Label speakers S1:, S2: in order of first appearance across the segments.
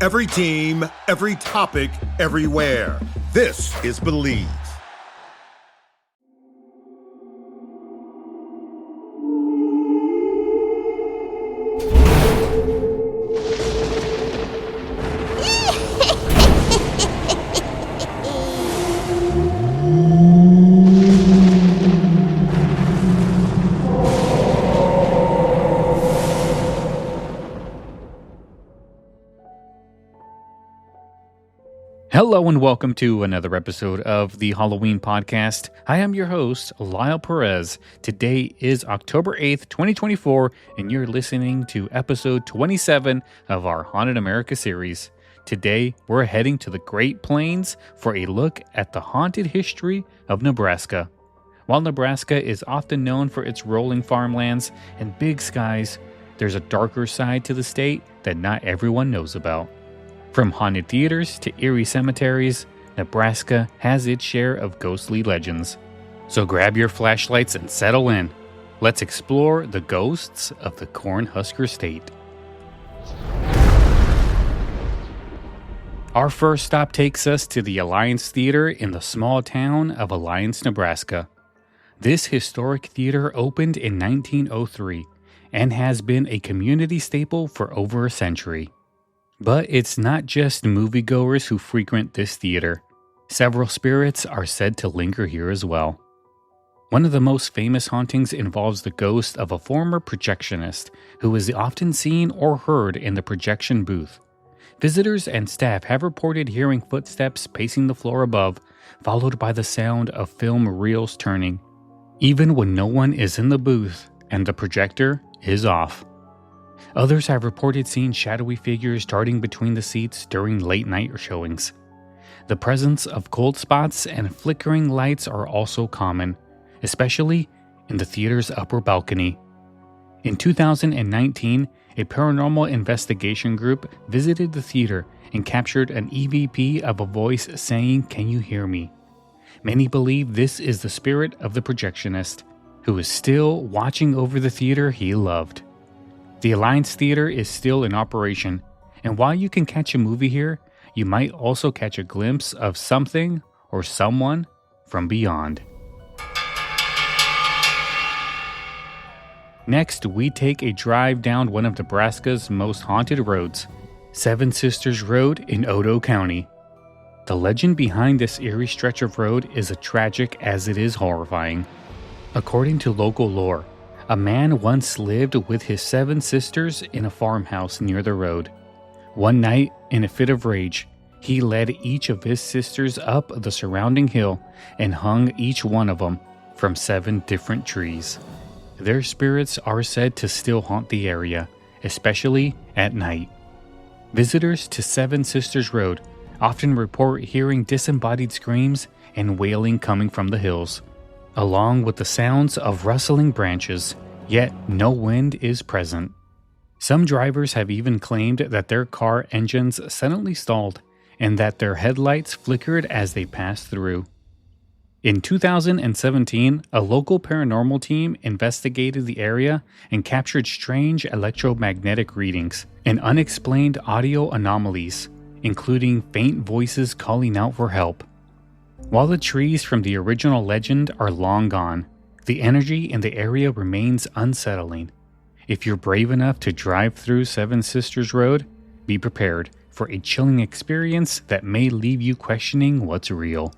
S1: Every team, every topic, everywhere. This is Believe.
S2: Hello and welcome to another episode of the Halloween podcast. I am your host, Lyle Perez. Today is October 8th, 2024, and you're listening to episode 27 of our Haunted America series. Today, we're heading to the Great Plains for a look at the haunted history of Nebraska. While Nebraska is often known for its rolling farmlands and big skies, there's a darker side to the state that not everyone knows about. From haunted theaters to eerie cemeteries, Nebraska has its share of ghostly legends. So grab your flashlights and settle in. Let's explore the ghosts of the Cornhusker State. Our first stop takes us to the Alliance Theater in the small town of Alliance, Nebraska. This historic theater opened in 1903 and has been a community staple for over a century. But it's not just moviegoers who frequent this theater. Several spirits are said to linger here as well. One of the most famous hauntings involves the ghost of a former projectionist who is often seen or heard in the projection booth. Visitors and staff have reported hearing footsteps pacing the floor above, followed by the sound of film reels turning, even when no one is in the booth and the projector is off. Others have reported seeing shadowy figures darting between the seats during late night showings. The presence of cold spots and flickering lights are also common, especially in the theater's upper balcony. In 2019, a paranormal investigation group visited the theater and captured an EVP of a voice saying, "Can you hear me?" Many believe this is the spirit of the projectionist, who is still watching over the theater he loved. The Alliance Theater is still in operation, and while you can catch a movie here, you might also catch a glimpse of something or someone from beyond. Next, we take a drive down one of Nebraska's most haunted roads, Seven Sisters Road in Odo County. The legend behind this eerie stretch of road is as tragic as it is horrifying. According to local lore, a man once lived with his 7 sisters in a farmhouse near the road. One night, in a fit of rage, he led each of his sisters up the surrounding hill and hung each one of them from 7 different trees. Their spirits are said to still haunt the area, especially at night. Visitors to Seven Sisters Road often report hearing disembodied screams and wailing coming from the hills, along with the sounds of rustling branches, yet no wind is present. Some drivers have even claimed that their car engines suddenly stalled and that their headlights flickered as they passed through. In 2017, a local paranormal team investigated the area and captured strange electromagnetic readings and unexplained audio anomalies, including faint voices calling out for help. While the trees from the original legend are long gone, the energy in the area remains unsettling. If you're brave enough to drive through Seven Sisters Road, be prepared for a chilling experience that may leave you questioning what's real.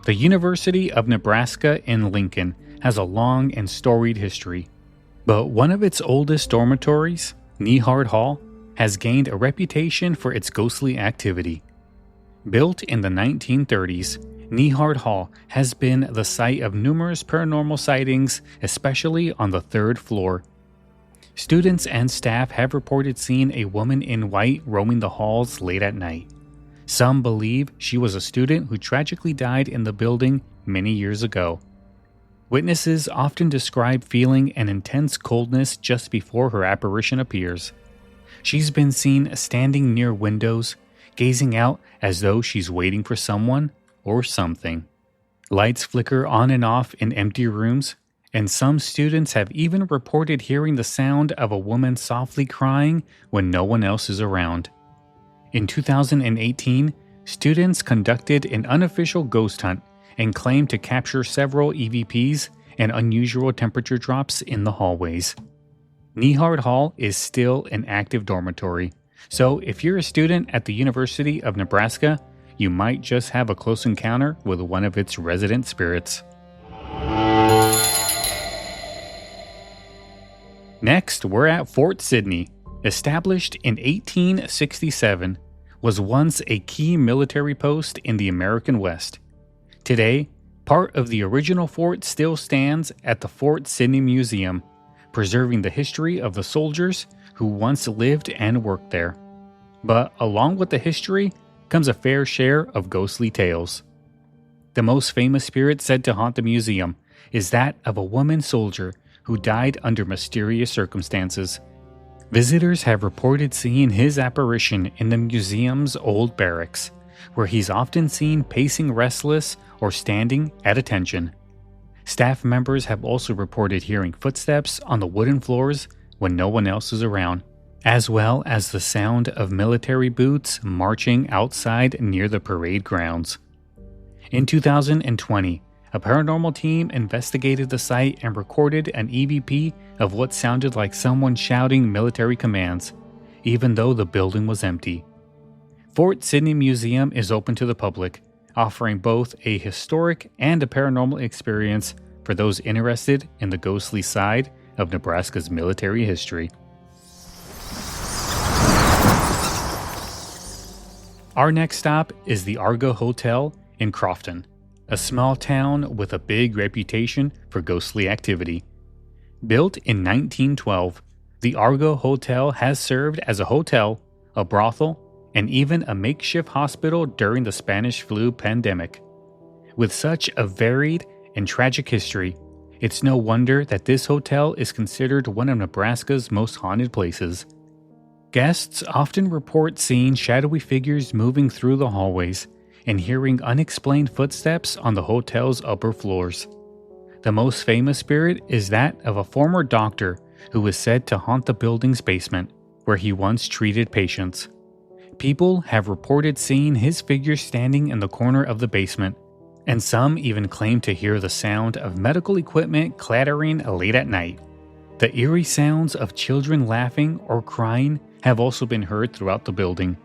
S2: The University of Nebraska in Lincoln has a long and storied history. But one of its oldest dormitories, Knard Hall, has gained a reputation for its ghostly activity. Built in the 1930s, Knard Hall has been the site of numerous paranormal sightings, especially on the 3rd floor. Students and staff have reported seeing a woman in white roaming the halls late at night. Some believe she was a student who tragically died in the building many years ago. Witnesses often describe feeling an intense coldness just before her apparition appears. She's been seen standing near windows, gazing out as though she's waiting for someone or something. Lights flicker on and off in empty rooms, and some students have even reported hearing the sound of a woman softly crying when no one else is around. In 2018, students conducted an unofficial ghost hunt and claimed to capture several EVPs and unusual temperature drops in the hallways. Knard Hall is still an active dormitory, so if you're a student at the University of Nebraska, you might just have a close encounter with one of its resident spirits. Next, we're at Fort Sidney. Established in 1867, was once a key military post in the American West. Today, part of the original fort still stands at the Fort Sidney Museum, preserving the history of the soldiers who once lived and worked there. But along with the history comes a fair share of ghostly tales. The most famous spirit said to haunt the museum is that of a woman soldier who died under mysterious circumstances. Visitors have reported seeing his apparition in the museum's old barracks, where he's often seen pacing restless or standing at attention. Staff members have also reported hearing footsteps on the wooden floors when no one else is around, as well as the sound of military boots marching outside near the parade grounds. In 2020, a paranormal team investigated the site and recorded an EVP of what sounded like someone shouting military commands, even though the building was empty. Fort Sidney Museum is open to the public, offering both a historic and a paranormal experience for those interested in the ghostly side of Nebraska's military history. Our next stop is the Argo Hotel in Crofton, a small town with a big reputation for ghostly activity. Built in 1912, the Argo Hotel has served as a hotel, a brothel, and even a makeshift hospital during the Spanish flu pandemic. With such a varied and tragic history, it's no wonder that this hotel is considered one of Nebraska's most haunted places. Guests often report seeing shadowy figures moving through the hallways and hearing unexplained footsteps on the hotel's upper floors. The most famous spirit is that of a former doctor who is said to haunt the building's basement, where he once treated patients. People have reported seeing his figure standing in the corner of the basement, and some even claim to hear the sound of medical equipment clattering late at night. The eerie sounds of children laughing or crying have also been heard throughout the building,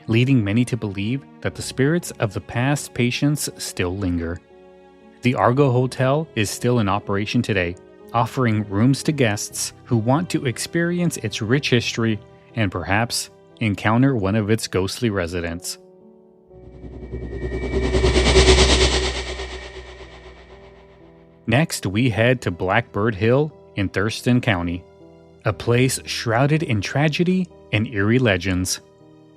S2: leading many to believe that the spirits of the past patients still linger. The Argo Hotel is still in operation today, offering rooms to guests who want to experience its rich history and perhaps encounter one of its ghostly residents. Next, we head to Blackbird Hill in Thurston County, a place shrouded in tragedy and eerie legends.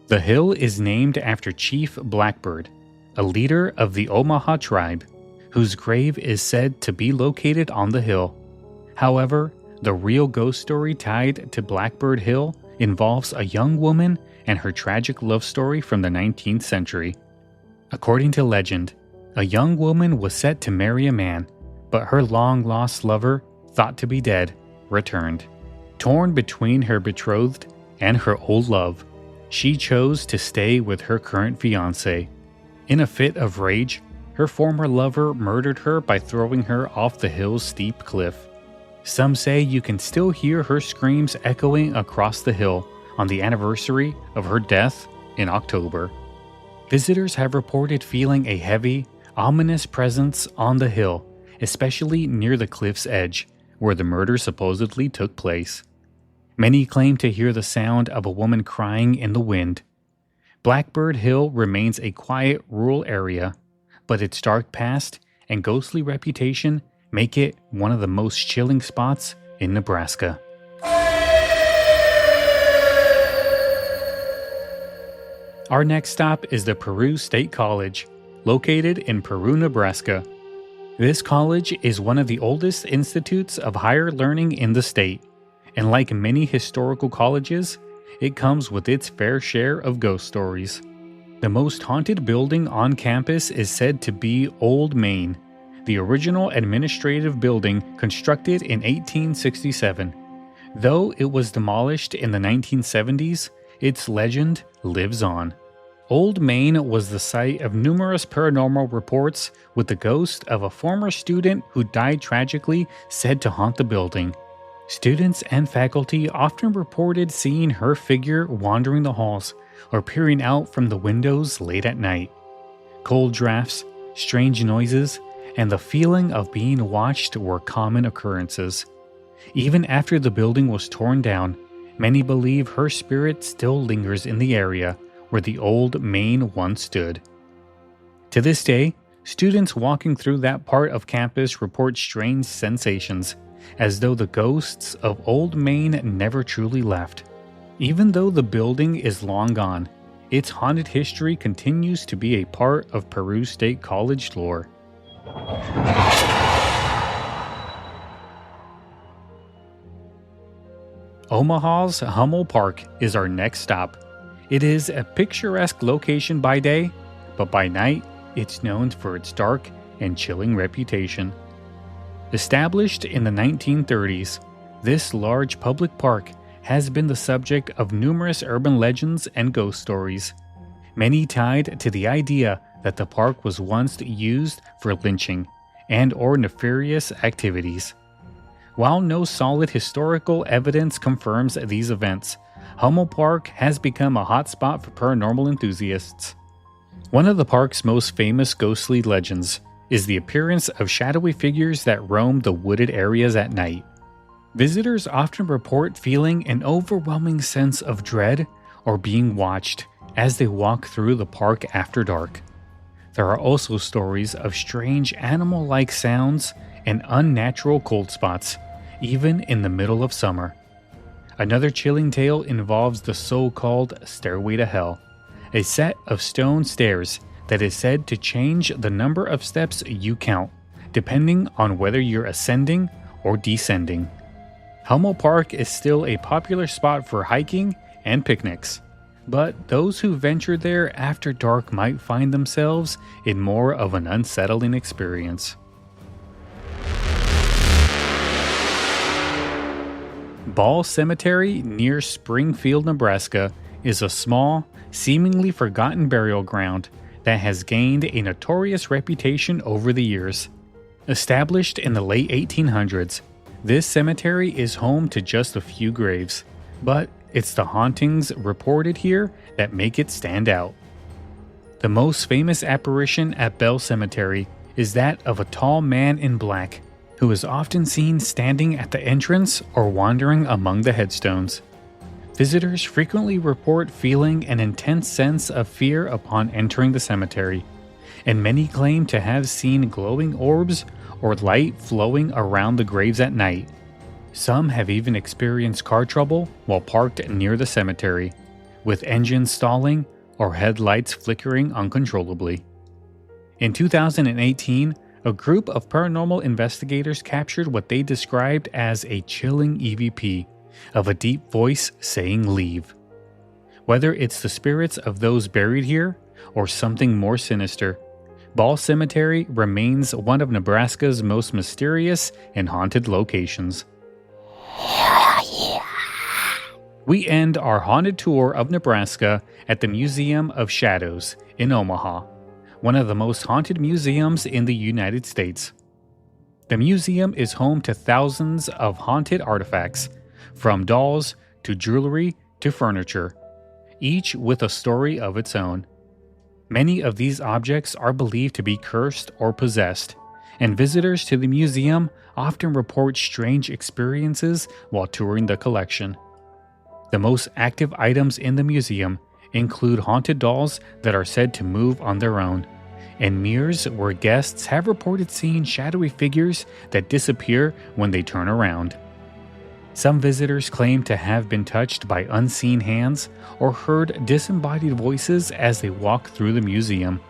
S2: The hill is named after Chief Blackbird, a leader of the Omaha tribe, whose grave is said to be located on the hill. However, the real ghost story tied to Blackbird Hill involves a young woman and her tragic love story from the 19th century. According to legend, a young woman was set to marry a man, but her long-lost lover, thought to be dead, returned. Torn between her betrothed and her old love, she chose to stay with her current fiancé. In a fit of rage, her former lover murdered her by throwing her off the hill's steep cliff. Some say you can still hear her screams echoing across the hill on the anniversary of her death in October. Visitors have reported feeling a heavy, ominous presence on the hill, especially near the cliff's edge, where the murder supposedly took place. Many claim to hear the sound of a woman crying in the wind. Blackbird Hill remains a quiet rural area, but its dark past and ghostly reputation make it one of the most chilling spots in Nebraska. Our next stop is the Peru State College, located in Peru, Nebraska. This college is one of the oldest institutes of higher learning in the state, and like many historical colleges, it comes with its fair share of ghost stories. The most haunted building on campus is said to be Old Main, the original administrative building constructed in 1867. Though it was demolished in the 1970s, its legend lives on. Old Main was the site of numerous paranormal reports, with the ghost of a former student who died tragically said to haunt the building. Students and faculty often reported seeing her figure wandering the halls or peering out from the windows late at night. Cold drafts, strange noises, and the feeling of being watched were common occurrences. Even after the building was torn down, many believe her spirit still lingers in the area where the old Main once stood. To this day, students walking through that part of campus report strange sensations, as though the ghosts of Old Main never truly left. Even though the building is long gone, its haunted history continues to be a part of Peru State College lore. Omaha's Hummel Park is our next stop. It is a picturesque location by day, but by night, it's known for its dark and chilling reputation. Established in the 1930s, this large public park has been the subject of numerous urban legends and ghost stories, many tied to the idea that the park was once used for lynching and/or nefarious activities. While no solid historical evidence confirms these events, Hummel Park has become a hotspot for paranormal enthusiasts. One of the park's most famous ghostly legends is the appearance of shadowy figures that roam the wooded areas at night. Visitors often report feeling an overwhelming sense of dread or being watched as they walk through the park after dark. There are also stories of strange animal-like sounds and unnatural cold spots, even in the middle of summer. Another chilling tale involves the so-called Stairway to Hell, a set of stone stairs that is said to change the number of steps you count, depending on whether you're ascending or descending. Hummel Park is still a popular spot for hiking and picnics, but those who venture there after dark might find themselves in more of an unsettling experience. Ball Cemetery near Springfield, Nebraska is a small, seemingly forgotten burial ground that has gained a notorious reputation over the years. Established in the late 1800s, this cemetery is home to just a few graves, but it's the hauntings reported here that make it stand out. The most famous apparition at Bell Cemetery is that of a tall man in black, who is often seen standing at the entrance or wandering among the headstones. Visitors frequently report feeling an intense sense of fear upon entering the cemetery, and many claim to have seen glowing orbs or light flowing around the graves at night. Some have even experienced car trouble while parked near the cemetery, with engines stalling or headlights flickering uncontrollably. In 2018, a group of paranormal investigators captured what they described as a chilling EVP of a deep voice saying "leave." Whether it's the spirits of those buried here or something more sinister, Ball Cemetery remains one of Nebraska's most mysterious and haunted locations. We end our haunted tour of Nebraska at the Museum of Shadows in Omaha, one of the most haunted museums in the United States. The museum is home to thousands of haunted artifacts, from dolls to jewelry to furniture, each with a story of its own. Many of these objects are believed to be cursed or possessed, and visitors to the museum often report strange experiences while touring the collection. The most active items in the museum include haunted dolls that are said to move on their own, and mirrors where guests have reported seeing shadowy figures that disappear when they turn around. Some visitors claim to have been touched by unseen hands or heard disembodied voices as they walk through the museum.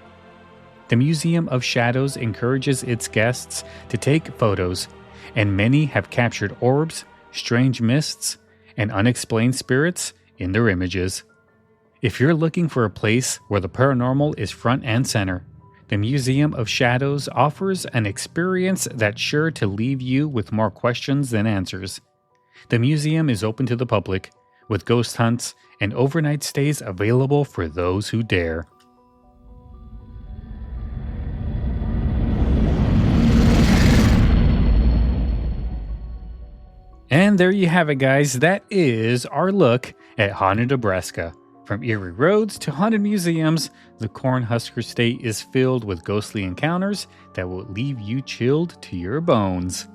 S2: The Museum of Shadows encourages its guests to take photos, and many have captured orbs, strange mists, and unexplained spirits in their images. If you're looking for a place where the paranormal is front and center, the The Museum of Shadows offers an experience that's sure to leave you with more questions than answers. The museum is open to the public, with ghost hunts and overnight stays available for those who dare. And there you have it, guys. That is our look at haunted Nebraska. From eerie roads to haunted museums, the Cornhusker State is filled with ghostly encounters that will leave you chilled to your bones.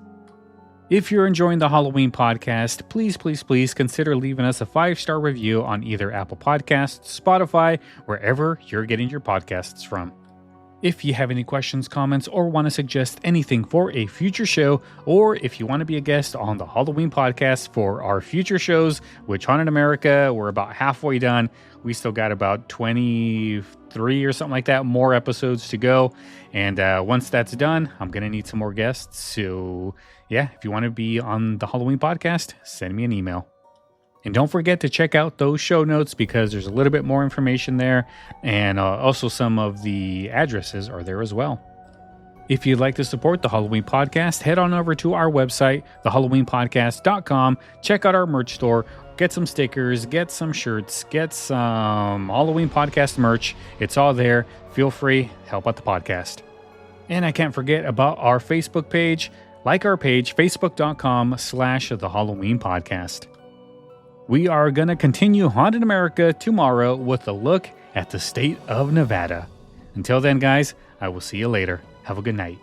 S2: If you're enjoying the Halloween podcast, please consider leaving us a 5-star review on either Apple Podcasts, Spotify, wherever you're getting your podcasts from. If you have any questions, comments, or want to suggest anything for a future show, or if you want to be a guest on the Halloween podcast for our future shows, which Haunted America, we're about halfway done. We still got about 23 or something like that, more episodes to go. And once that's done, I'm going to need some more guests. So yeah, if you want to be on the Halloween podcast, send me an email. And don't forget to check out those show notes because there's a little bit more information there, and also some of the addresses are there as well. If you'd like to support the Halloween podcast, head on over to our website, thehalloweenpodcast.com. Check out our merch store, get some stickers, get some shirts, get some Halloween podcast merch. It's all there. Feel free, help out the podcast. And I can't forget about our Facebook page. Like our page, facebook.com/thehalloweenpodcast. We are going to continue Haunted America tomorrow with a look at the state of Nevada. Until then, guys, I will see you later. Have a good night.